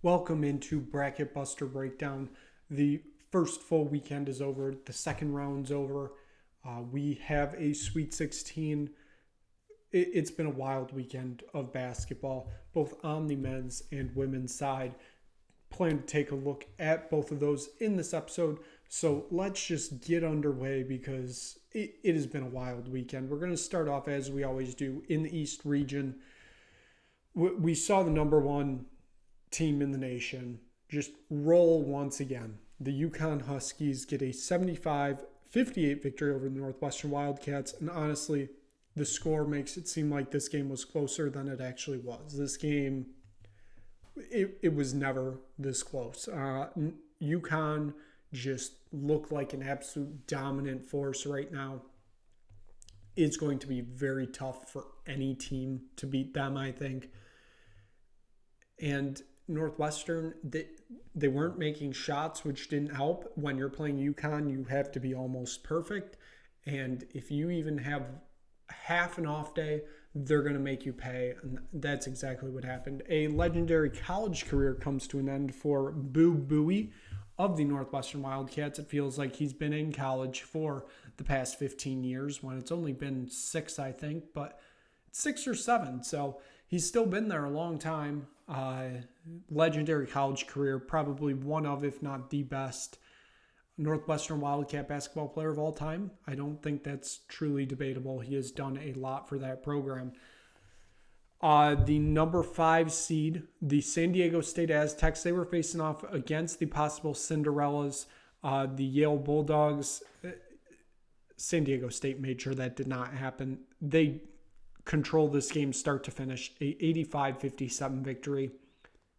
Welcome into Bracket Buster Breakdown. The first full weekend is over. The second round's over. We have a Sweet 16. It's been a wild weekend of basketball, both on the men's and women's side. Plan to take a look at both of those in this episode. So let's just get underway because it has been a wild weekend. We're going to start off, as we always do, in the East region. We saw the number one team in the nation just roll once again. The UConn Huskies get a 75-58 victory over the Northwestern Wildcats, and honestly, the score makes it seem like this game was closer than it actually was. This game, it was never this close. UConn just looked like an absolute dominant force right now. It's going to be very tough for any team to beat them, I think. And Northwestern, they weren't making shots, which didn't help. When you're playing UConn, you have to be almost perfect. And if you even have half an off day, they're going to make you pay. And that's exactly what happened. A legendary college career comes to an end for Boo Buie of the Northwestern Wildcats. It feels like he's been in college for the past 15 years when it's only been 6, I think, but 6 or 7. So he's still been there a long time. Legendary college career, probably one of, if not the best Northwestern Wildcat basketball player of all time. I don't think that's truly debatable. He has done a lot for that program. The number 5 seed, the San Diego State Aztecs, they were facing off against the possible Cinderellas, the Yale Bulldogs. San Diego State made sure that did not happen. They control this game start to finish, a 85-57 victory.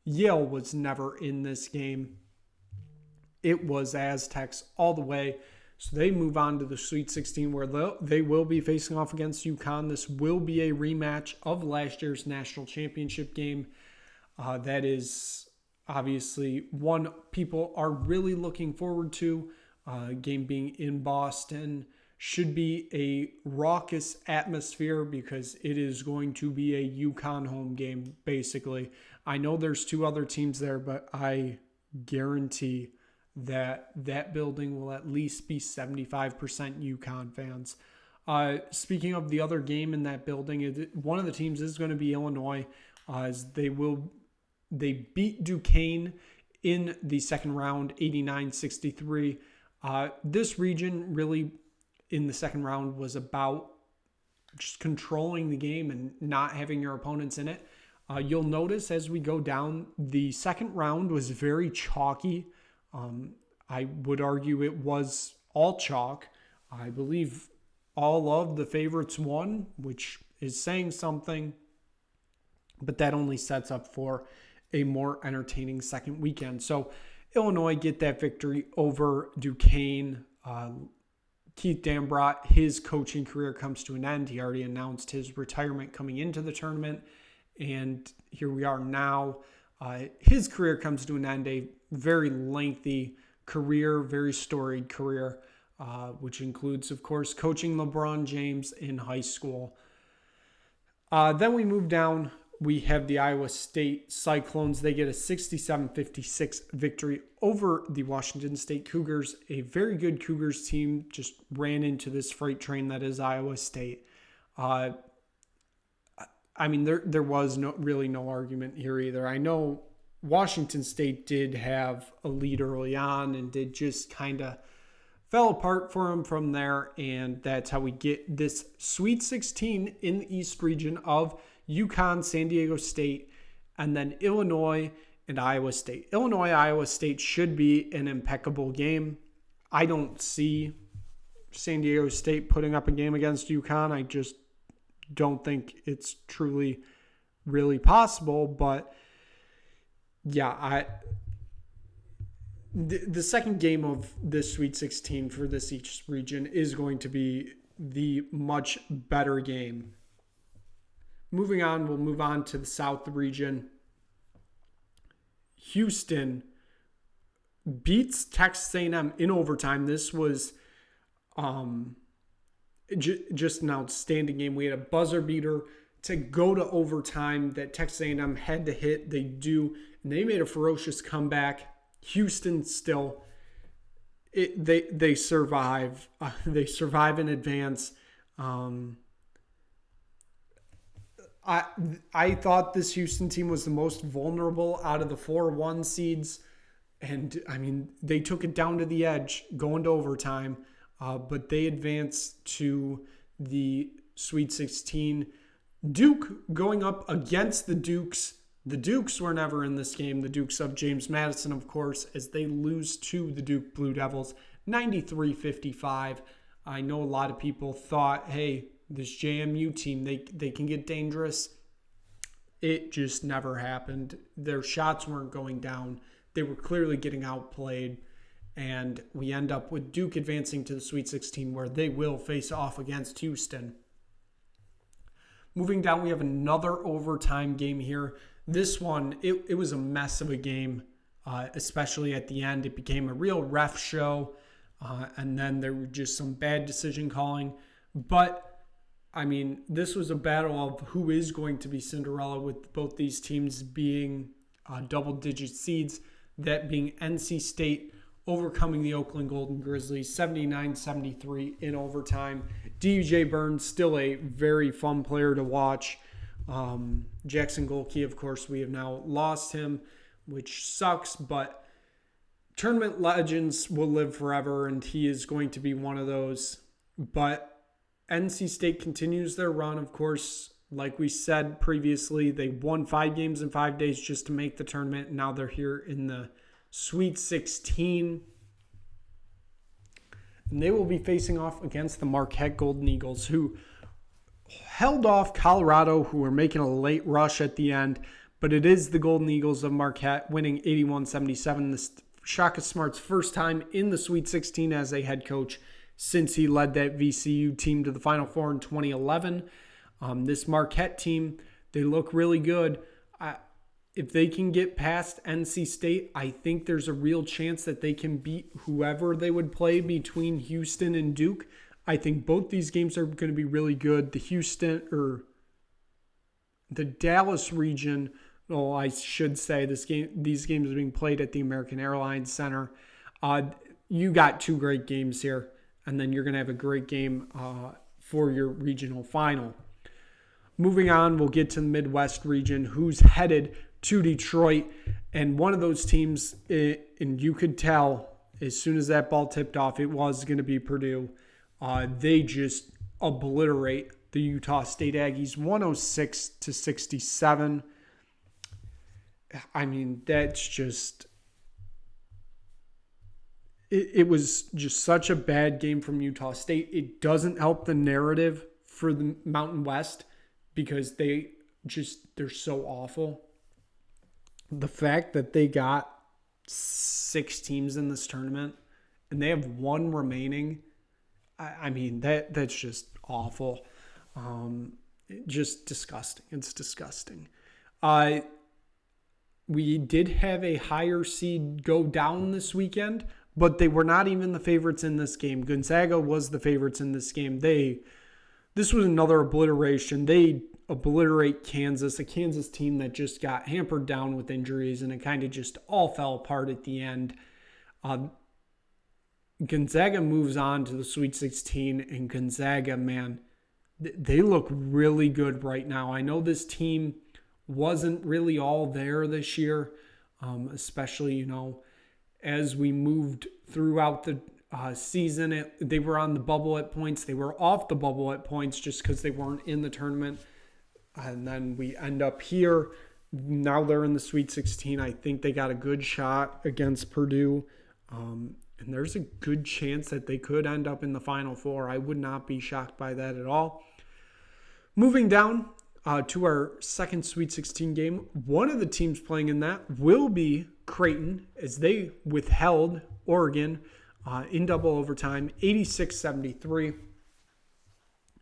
Yale was never in this game. It was Aztecs all the way. So they move on to the Sweet 16 where they will be facing off against UConn. This will be a rematch of last year's national championship game. That is obviously one people are really looking forward to. Game being in Boston. Should be a raucous atmosphere because it is going to be a UConn home game, basically. I know there's 2 other teams there, but I guarantee that building will at least be 75% UConn fans. Speaking of the other game in that building, one of the teams is going to be Illinois, as they beat Duquesne in the second round, 89-63. This region really, in the second round, was about just controlling the game and not having your opponents in it. You'll notice as we go down, the second round was very chalky. I would argue it was all chalk. I believe all of the favorites won, which is saying something, but that only sets up for a more entertaining second weekend. So Illinois get that victory over Duquesne. Keith Dambrot, his coaching career comes to an end. He already announced his retirement coming into the tournament, and here we are now. His career comes to an end, a very lengthy career, very storied career, which includes, of course, coaching LeBron James in high school. Then we move down. We have the Iowa State Cyclones. They get a 67-56 victory over the Washington State Cougars. A very good Cougars team just ran into this freight train that is Iowa State. There was no argument here either. I know Washington State did have a lead early on and did just kind of fell apart for them from there, and that's how we get this Sweet 16 in the East region of UConn, San Diego State, and then Illinois and Iowa State. Illinois-Iowa State should be an impeccable game. I don't see San Diego State putting up a game against UConn. I just don't think it's truly, really possible. But yeah, the second game of this Sweet 16 for this East region is going to be the much better game. Moving on, we'll move on to the South region. Houston beats Texas A&M in overtime. This was just an outstanding game. We had a buzzer beater to go to overtime that Texas A&M had to hit. They do, and they made a ferocious comeback. Houston still, they survive. They survive in advance. I thought this Houston team was the most vulnerable out of the 4-1 seeds. And, I mean, they took it down to the edge going to overtime. But they advanced to the Sweet 16. Duke going up against the Dukes. The Dukes were never in this game. The Dukes of James Madison, of course, as they lose to the Duke Blue Devils, 93-55. I know a lot of people thought, hey, this JMU team, they can get dangerous. It just never happened. Their shots weren't going down. They were clearly getting outplayed. And we end up with Duke advancing to the Sweet 16 where they will face off against Houston. Moving down, we have another overtime game here. This one, it was a mess of a game, especially at the end. It became a real ref show, and then there were just some bad decision calling. But, I mean, this was a battle of who is going to be Cinderella, with both these teams being double-digit seeds, that being NC State overcoming the Oakland Golden Grizzlies, 79-73 in overtime. DJ Burns, still a very fun player to watch. Jackson Golke, of course, we have now lost him, which sucks, but tournament legends will live forever, and he is going to be one of those. But NC State continues their run, of course. Like we said previously, they won 5 games in 5 days just to make the tournament, and now they're here in the Sweet 16. And they will be facing off against the Marquette Golden Eagles, who held off Colorado, who were making a late rush at the end. But it is the Golden Eagles of Marquette winning 81-77. This Shaka Smart's first time in the Sweet 16 as a head coach since he led that VCU team to the Final Four in 2011. This Marquette team, they look really good. If they can get past NC State, I think there's a real chance that they can beat whoever they would play between Houston and Duke. I think both these games are going to be really good. The Dallas region, well, I should say these games are being played at the American Airlines Center. You got 2 great games here, and then you're going to have a great game for your regional final. Moving on, we'll get to the Midwest region, who's headed to Detroit, and one of those teams, and you could tell as soon as that ball tipped off, it was going to be Purdue. They just obliterate the Utah State Aggies, 106-67. I mean, that's just... It was just such a bad game from Utah State. It doesn't help the narrative for the Mountain West because they're so awful. The fact that they got 6 teams in this tournament and they have 1 remaining, I mean, that's just awful. Just disgusting. It's disgusting. We did have a higher seed go down this weekend, but they were not even the favorites in this game. Gonzaga was the favorites in this game. This was another obliteration. They obliterate Kansas, a Kansas team that just got hampered down with injuries, and it kind of just all fell apart at the end. Gonzaga moves on to the Sweet 16, and Gonzaga, man, they look really good right now. I know this team wasn't really all there this year, especially, as we moved throughout the season. They were on the bubble at points. They were off the bubble at points just because they weren't in the tournament. And then we end up here. Now they're in the Sweet 16. I think they got a good shot against Purdue. And there's a good chance that they could end up in the Final Four. I would not be shocked by that at all. Moving down to our second Sweet 16 game. One of the teams playing in that will be Creighton, as they withheld Oregon in double overtime, 86-73.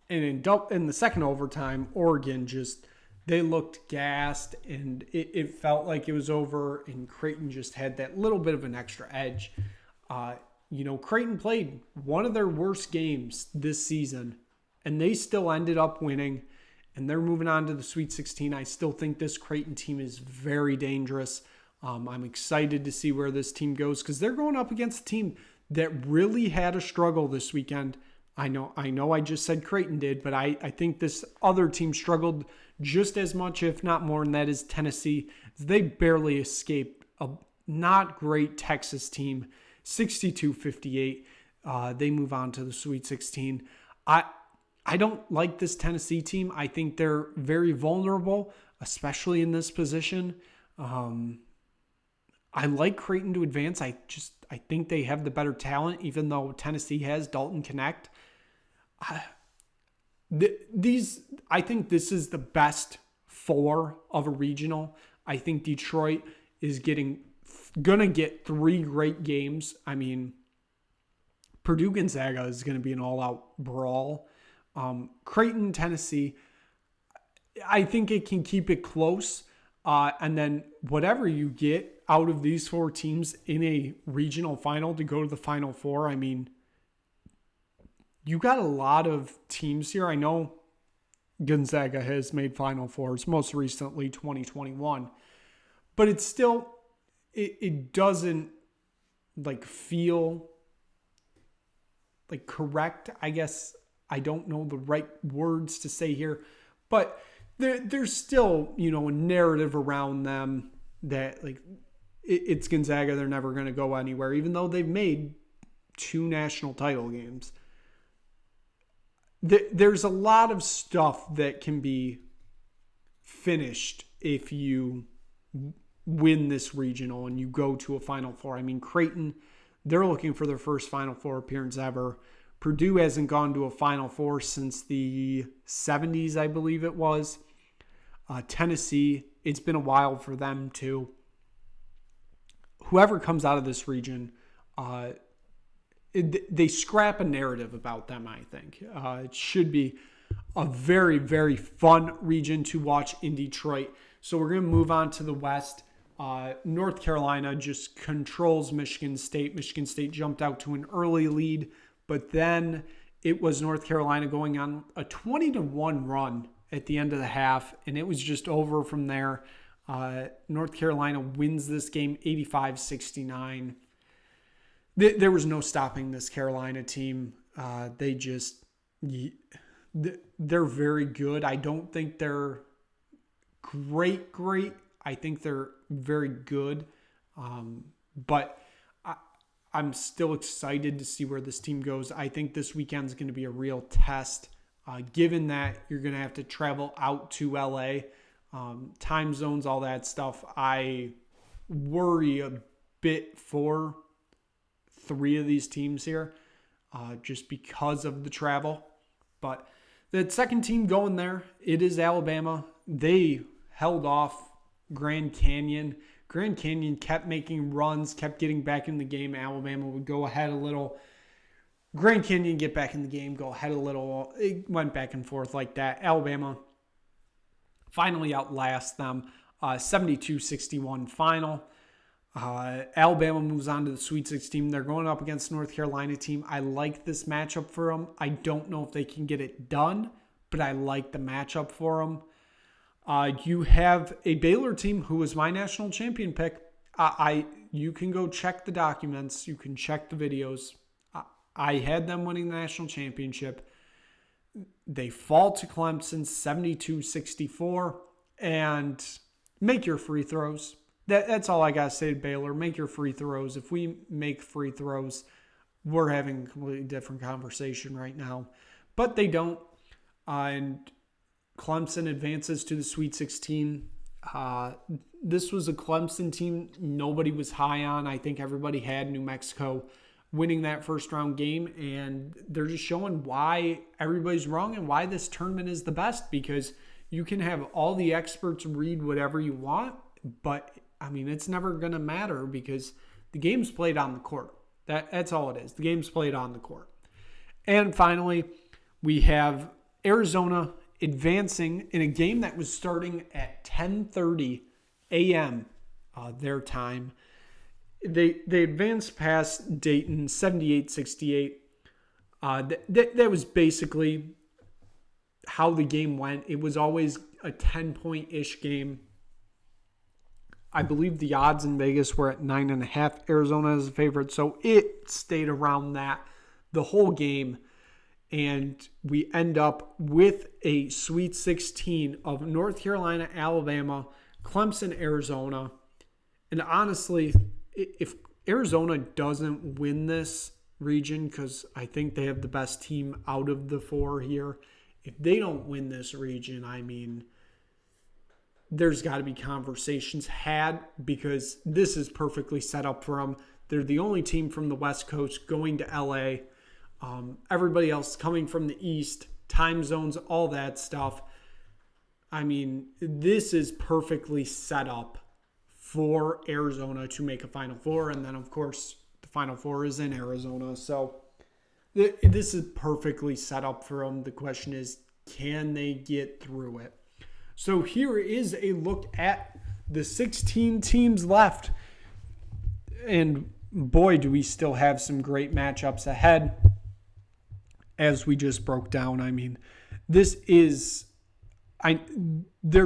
And in the second overtime, Oregon they looked gassed, and it felt like it was over, and Creighton just had that little bit of an extra edge. Creighton played one of their worst games this season, and they still ended up winning. and they're moving on to the Sweet 16. I still think this Creighton team is very dangerous. I'm excited to see where this team goes because they're going up against a team that really had a struggle this weekend. I know I just said Creighton did, but I think this other team struggled just as much, if not more, and that is Tennessee. They barely escaped a not great Texas team, 62-58. They move on to the Sweet 16. I don't like this Tennessee team. I think they're very vulnerable, especially in this position. I like Creighton to advance. I think they have the better talent, even though Tennessee has Dalton Connect. I think this is the best four of a regional. I think Detroit is gonna get 3 great games. I mean, Purdue Gonzaga is gonna be an all-out brawl. Creighton, Tennessee, I think it can keep it close. And then whatever you get out of these 4 teams in a regional final to go to the Final Four, I mean, you got a lot of teams here. I know Gonzaga has made Final Fours, most recently 2021. But it's still, it doesn't feel correct. I guess I don't know the right words to say here. But there's still, a narrative around them that it's Gonzaga. They're never going to go anywhere, even though they've made 2 national title games. There's a lot of stuff that can be finished if you win this regional and you go to a Final Four. I mean, Creighton, they're looking for their first Final Four appearance ever. Purdue hasn't gone to a Final Four since the 70s, I believe it was. Tennessee, it's been a while for them too. Whoever comes out of this region, they scrap a narrative about them, I think. It should be a very, very fun region to watch in Detroit. So we're going to move on to the West. North Carolina just controls Michigan State. Michigan State jumped out to an early lead, but then it was North Carolina going on a 20-1 run at the end of the half, and it was just over from there. North Carolina wins this game 85-69. There was no stopping this Carolina team. They're very good. I don't think they're great. I think they're very good. But I'm still excited to see where this team goes. I think this weekend is going to be a real test, given that you're going to have to travel out to LA, time zones, all that stuff. I worry a bit for 3 of these teams here, just because of the travel. But the second team going there, it is Alabama. They held off Grand Canyon. Grand Canyon kept making runs, kept getting back in the game. Alabama would go ahead a little. Grand Canyon get back in the game, go ahead a little. It went back and forth like that. Alabama finally outlasts them, 72-61 final. Alabama moves on to the Sweet 16. They're going up against North Carolina team. I like this matchup for them. I don't know if they can get it done, but I like the matchup for them. You have a Baylor team who was my national champion pick. You can go check the documents. You can check the videos. I had them winning the national championship. They fall to Clemson 72-64, and make your free throws. That's all I got to say to Baylor. Make your free throws. If we make free throws, we're having a completely different conversation right now. But they don't. And Clemson advances to the Sweet 16. This was a Clemson team nobody was high on. I think everybody had New Mexico winning that first round game. And they're just showing why everybody's wrong and why this tournament is the best. Because you can have all the experts read whatever you want, but I mean, it's never going to matter because the game's played on the court. That's all it is. The game's played on the court. And finally, we have Arizona advancing in a game that was starting at 10:30 a.m. Their time. They advanced past Dayton 78-68. That was basically how the game went. It was always a 10-point-ish game. I believe the odds in Vegas were at 9.5. Arizona is a favorite, so it stayed around that the whole game. And we end up with a Sweet 16 of North Carolina, Alabama, Clemson, Arizona. And honestly, if Arizona doesn't win this region, because I think they have the best team out of the four here, if they don't win this region, I mean, there's got to be conversations had, because this is perfectly set up for them. They're the only team from the West Coast going to LA. Everybody else coming from the East, time zones, all that stuff. I mean, this is perfectly set up for Arizona to make a Final Four. And then, of course, the Final Four is in Arizona. So this is perfectly set up for them. The question is, can they get through it? So here is a look at the 16 teams left. And boy, do we still have some great matchups ahead, as we just broke down. I mean, there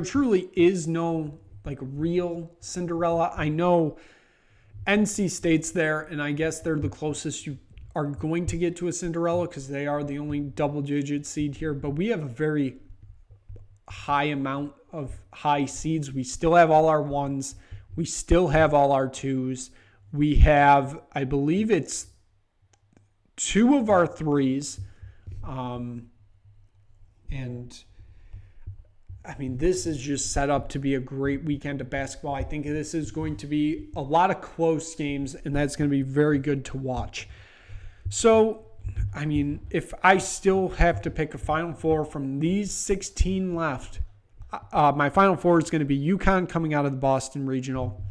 truly is no real Cinderella. I know NC State's there, and I guess they're the closest you are going to get to a Cinderella because they are the only double-digit seed here. But we have a very high amount of high seeds. We still have all our ones. We still have all our twos. We have, I believe it's 2 of our 3s. And I mean, this is just set up to be a great weekend of basketball. I think this is going to be a lot of close games, and that's going to be very good to watch. So, I mean, if I still have to pick a Final Four from these 16 left, my Final Four is going to be UConn coming out of the Boston Regional.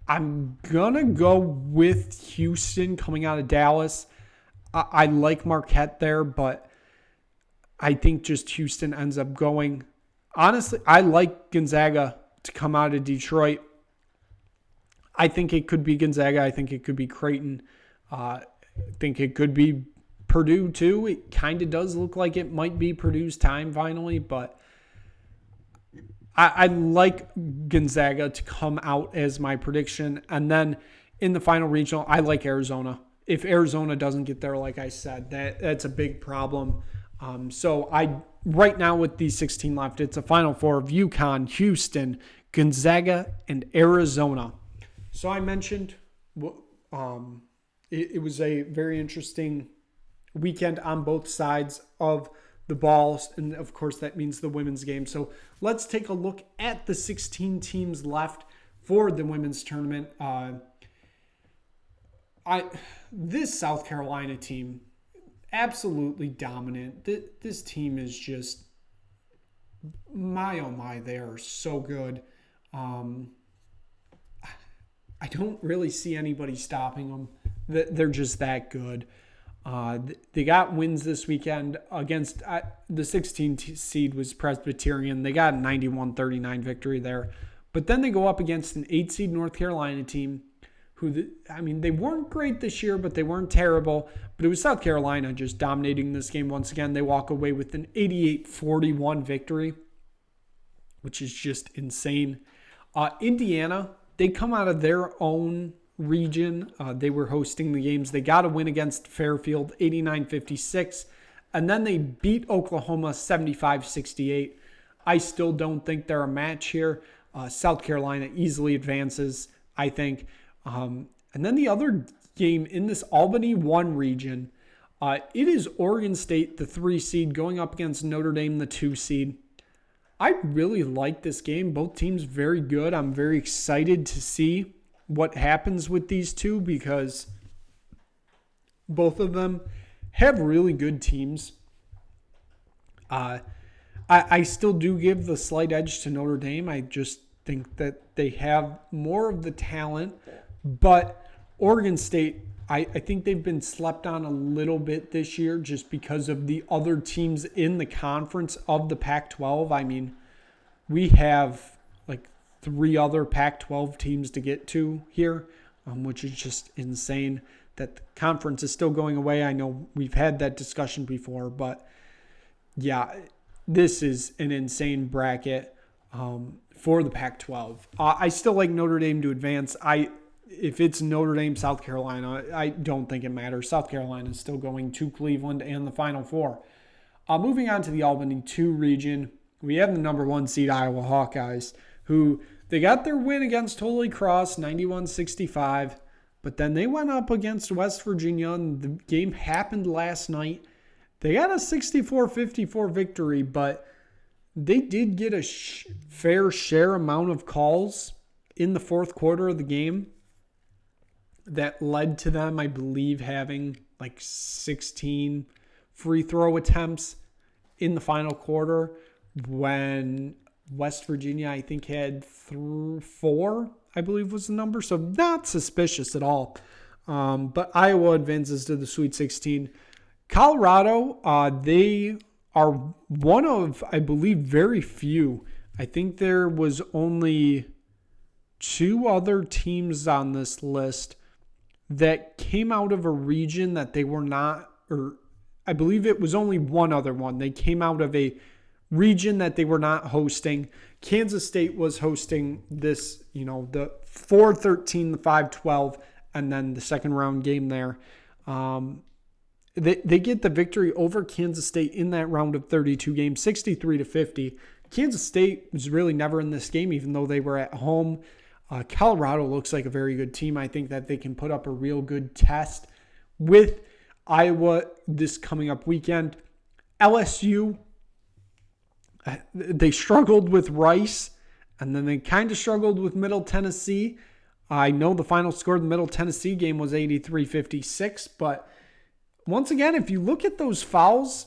I'm going to go with Houston coming out of Dallas. I like Marquette there, but I think just Houston ends up going. Honestly, I like Gonzaga to come out of Detroit. I think it could be Gonzaga. I think it could be Creighton. I think it could be Purdue too. It kind of does look like it might be Purdue's time finally, but I like Gonzaga to come out as my prediction. And then in the final regional, I like Arizona. If Arizona doesn't get there, like I said, that's a big problem. So right now with these 16 left, it's a Final Four of UConn, Houston, Gonzaga, and Arizona. So I mentioned it was a very interesting weekend on both sides of the balls, and of course that means the women's game. So let's take a look at the 16 teams left for the women's tournament. This South Carolina team, absolutely dominant. This team is just, my oh my, they are so good. I don't really see anybody stopping them. They're just that good. They got wins this weekend against the 16th seed was Presbyterian. They got a 91-39 victory there. But then they go up against an 8 seed North Carolina team they weren't great this year, but they weren't terrible. But it was South Carolina just dominating this game once again. They walk away with an 88-41 victory, which is just insane. Indiana, they come out of their own region. They were hosting the games. They got a win against Fairfield, 89-56. And then they beat Oklahoma 75-68. I still don't think they're a match here. South Carolina easily advances, I think. And then the other game in this Albany 1 region, it is Oregon State, the 3 seed, going up against Notre Dame, the 2 seed. I really like this game. Both teams very good. I'm very excited to see what happens with these two because both of them have really good teams. I still do give the slight edge to Notre Dame. I just think that they have more of the talent. But Oregon State, I think they've been slept on a little bit this year just because of the other teams in the conference of the Pac-12. I mean, we have like 3 other Pac-12 teams to get to here, which is just insane that the conference is still going away. I know we've had that discussion before, but yeah, this is an insane bracket for the Pac-12. I still like Notre Dame to advance. If it's Notre Dame, South Carolina, I don't think it matters. South Carolina is still going to Cleveland and the Final Four. Moving on to the Albany 2 region, we have the number 1 seed Iowa Hawkeyes, who they got their win against Holy Cross, 91-65, but then they went up against West Virginia, and the game happened last night. They got a 64-54 victory, but they did get a fair share amount of calls in the fourth quarter of the game that led to them, I believe, having like 16 free throw attempts in the final quarter, when West Virginia, I think, had 4, I believe was the number. So not suspicious at all. But Iowa advances to the Sweet 16. Colorado, they are one of, I believe, very few. I think there was only 2 other teams on this list that came out of a region that they were not, or I believe it was only one other one. They came out of a region that they were not hosting. Kansas State was hosting this, the 4-13, the 5-12, and then the second round game there. They get the victory over Kansas State in that round of 32 games, 63-50. Kansas State was really never in this game, even though they were at home. Colorado looks like a very good team. I think that they can put up a real good test with Iowa this coming up weekend. LSU, they struggled with Rice, and then they kind of struggled with Middle Tennessee. I know the final score of the Middle Tennessee game was 83-56, but once again, if you look at those fouls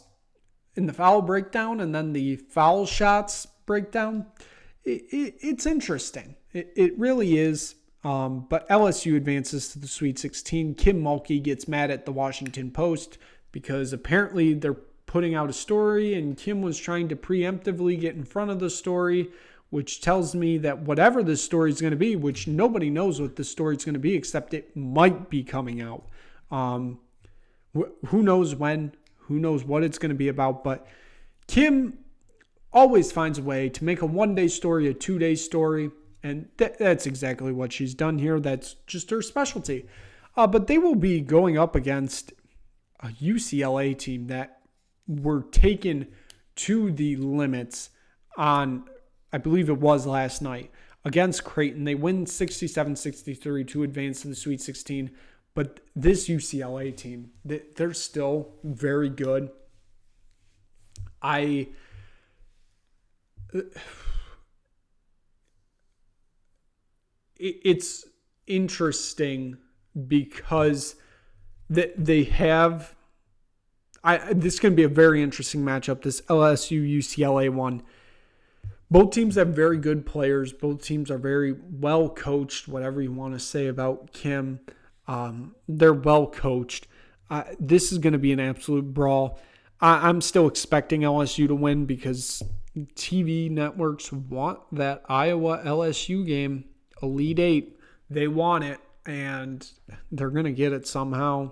in the foul breakdown and then the foul shots breakdown, it's interesting. It really is. But LSU advances to the Sweet 16. Kim Mulkey gets mad at the Washington Post because apparently they're putting out a story and Kim was trying to preemptively get in front of the story, which tells me that whatever this story is going to be, which nobody knows what this story is going to be except it might be coming out. Who knows when, who knows what it's going to be about, but Kim always finds a way to make a one-day story a two-day story, and that's exactly what she's done here. That's just her specialty. But they will be going up against a UCLA team that were taken to the limits on, I believe it was last night, against Creighton. They win 67-63 to advance to the Sweet 16. But this UCLA team, they're still very good. It's interesting because they have. This is going to be a very interesting matchup, this LSU-UCLA one. Both teams have very good players. Both teams are very well coached, whatever you want to say about Kim. They're well coached. This is going to be an absolute brawl. I'm still expecting LSU to win because TV networks want that Iowa LSU game, Elite Eight. They want it, and they're going to get it somehow.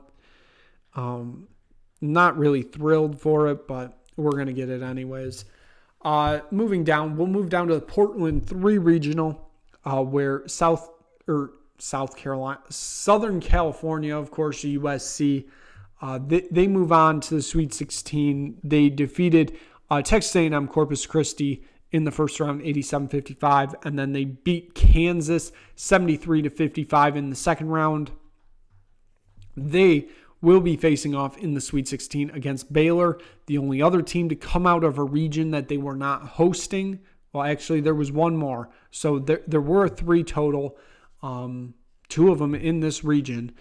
Not really thrilled for it, but we're going to get it anyways. Moving down, we'll move down to the Portland 3 regional, where Southern California, of course, USC. They move on to the Sweet 16. They defeated Texas A&M Corpus Christi in the first round, 87-55, and then they beat Kansas 73-55 in the second round. They will be facing off in the Sweet 16 against Baylor, the only other team to come out of a region that they were not hosting. Well, actually, there was one more. So there were 3 total. 2 of them in this region.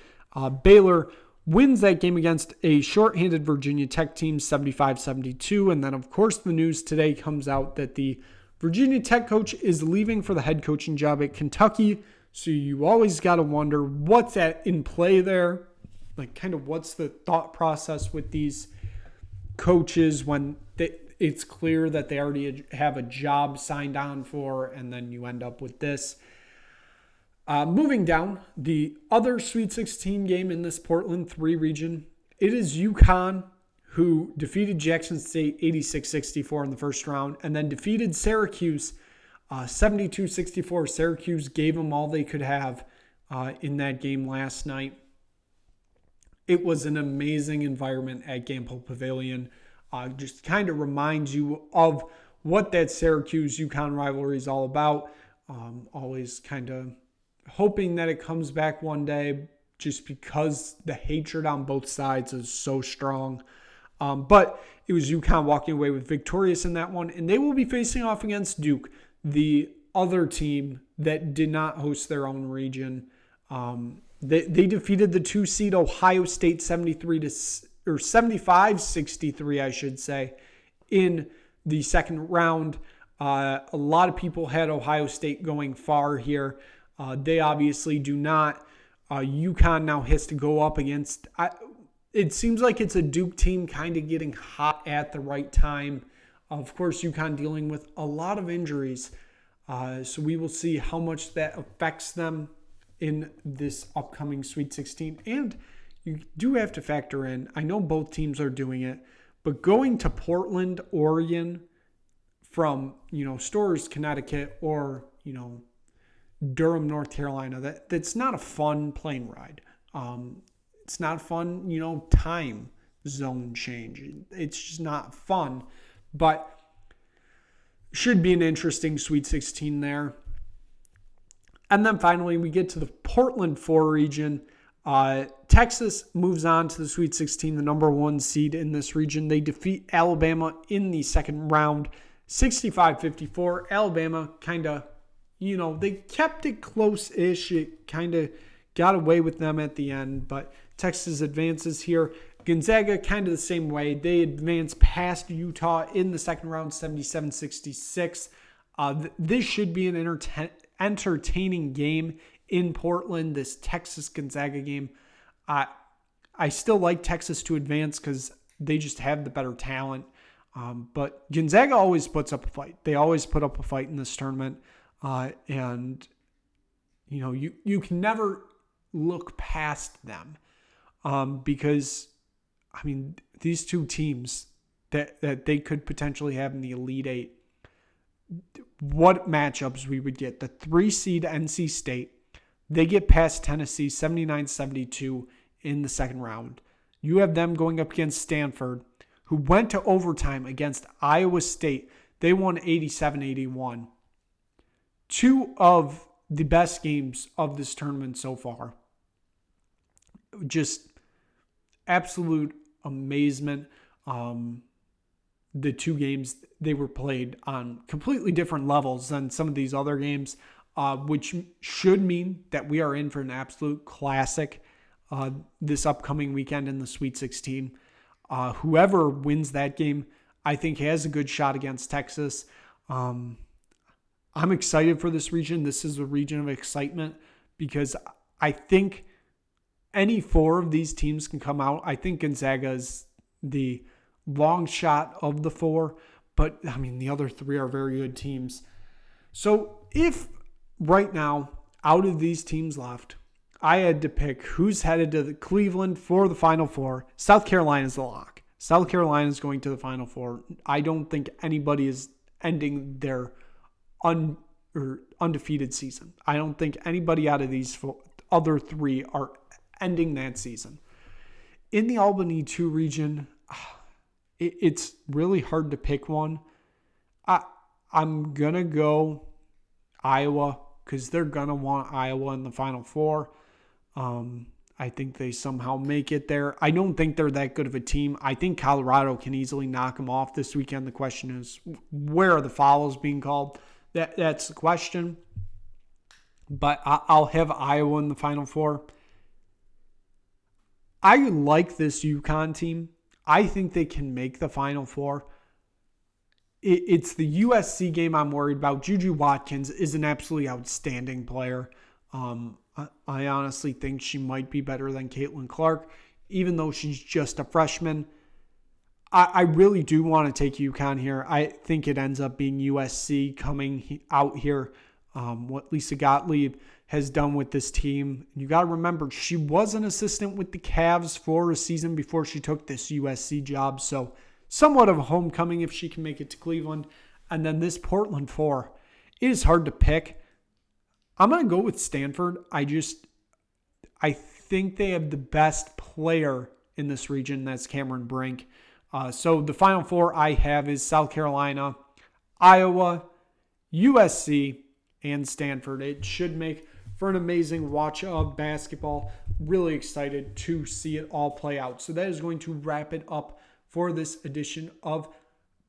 Baylor wins that game against a shorthanded Virginia Tech team, 75-72. And then, of course, the news today comes out that the Virginia Tech coach is leaving for the head coaching job at Kentucky. So you always got to wonder what's in play there. Like, kind of what's the thought process with these coaches when it's clear that they already have a job signed on for, and then you end up with this. Moving down, the other Sweet 16 game in this Portland 3 region, it is UConn who defeated Jackson State 86-64 in the first round, and then defeated Syracuse 72-64. Syracuse gave them all they could have in that game last night. It was an amazing environment at Gampel Pavilion. Just kind of reminds you of what that Syracuse-UConn rivalry is all about. Always kind of hoping that it comes back one day, just because the hatred on both sides is so strong. But it was UConn walking away with victorious in that one, and they will be facing off against Duke, the other team that did not host their own region. They defeated the 2 seed Ohio State 75-63, I should say, in the second round. A lot of people had Ohio State going far here. They obviously do not. UConn now has to go up against... It seems like it's a Duke team kind of getting hot at the right time. Of course, UConn dealing with a lot of injuries. So we will see how much that affects them in this upcoming Sweet 16. And you do have to factor in, I know both teams are doing it, but going to Portland, Oregon from, Storrs, Connecticut, or, Durham, North Carolina, that's not a fun plane ride. It's not a fun, time zone change. It's just not fun, but should be an interesting Sweet 16 there. And then finally, we get to the Portland 4 region. Texas moves on to the Sweet 16, the number 1 seed in this region. They defeat Alabama in the second round, 65-54. Alabama kind of, they kept it close-ish. It kind of got away with them at the end, but Texas advances here. Gonzaga, kind of the same way. They advance past Utah in the second round, 77-66. This should be an entertaining game in Portland, this Texas-Gonzaga game. I still like Texas to advance because they just have the better talent. But Gonzaga always puts up a fight. They always put up a fight in this tournament. And, you can never look past them. Because, these two teams that they could potentially have in the Elite Eight, what matchups we would get. The 3 seed NC State, they get past Tennessee 79-72 in the second round. You have them going up against Stanford, who went to overtime against Iowa State. They won 87-81. 2 of the best games of this tournament so far. Just absolute amazement. The 2 games, they were played on completely different levels than some of these other games, which should mean that we are in for an absolute classic this upcoming weekend in the Sweet 16. Whoever wins that game, I think, has a good shot against Texas. I'm excited for this region. This is a region of excitement because I think any 4 of these teams can come out. I think Gonzaga is the long shot of the 4, but the other 3 are very good teams. So if right now, out of these teams left, I had to pick who's headed to Cleveland for the Final Four, South Carolina is the lock. South Carolina is going to the Final Four. I don't think anybody is ending their undefeated season. I don't think anybody out of these other 3 are ending that season. In the Albany 2 region, it's really hard to pick one. I'm going to go Iowa because they're going to want Iowa in the Final Four. I think they somehow make it there. I don't think they're that good of a team. I think Colorado can easily knock them off this weekend. The question is, where are the fouls being called? That's the question. But I'll have Iowa in the Final Four. I like this UConn team. I think they can make the Final Four. It's the USC game I'm worried about. Juju Watkins is an absolutely outstanding player. I honestly think she might be better than Caitlin Clark, even though she's just a freshman. I really do want to take UConn here. I think it ends up being USC coming out here. What Lisa Gottlieb has done with this team. You got to remember, she was an assistant with the Cavs for a season before she took this USC job. So somewhat of a homecoming if she can make it to Cleveland. And then this Portland 4. It is hard to pick. I'm going to go with Stanford. I think they have the best player in this region. That's Cameron Brink. So the final 4 I have is South Carolina, Iowa, USC, and Stanford. It should make for an amazing watch of basketball. Really excited to see it all play out. So that is going to wrap it up for this edition of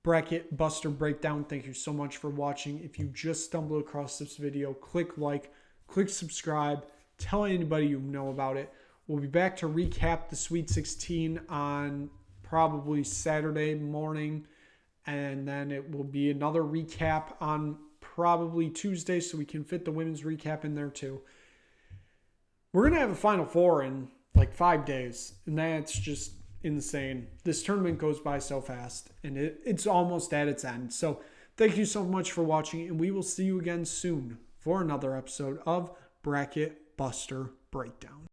Bracket Buster Breakdown. Thank you so much for watching. If you just stumbled across this video, click like, click subscribe, tell anybody you know about it. We'll be back to recap the Sweet 16 on probably Saturday morning, and then it will be another recap on probably Tuesday, so we can fit the women's recap in there too. We're going to have a Final Four in like 5 days, and that's just insane. This tournament goes by so fast, and it's almost at its end. So thank you so much for watching, and we will see you again soon for another episode of Bracket Buster Breakdown.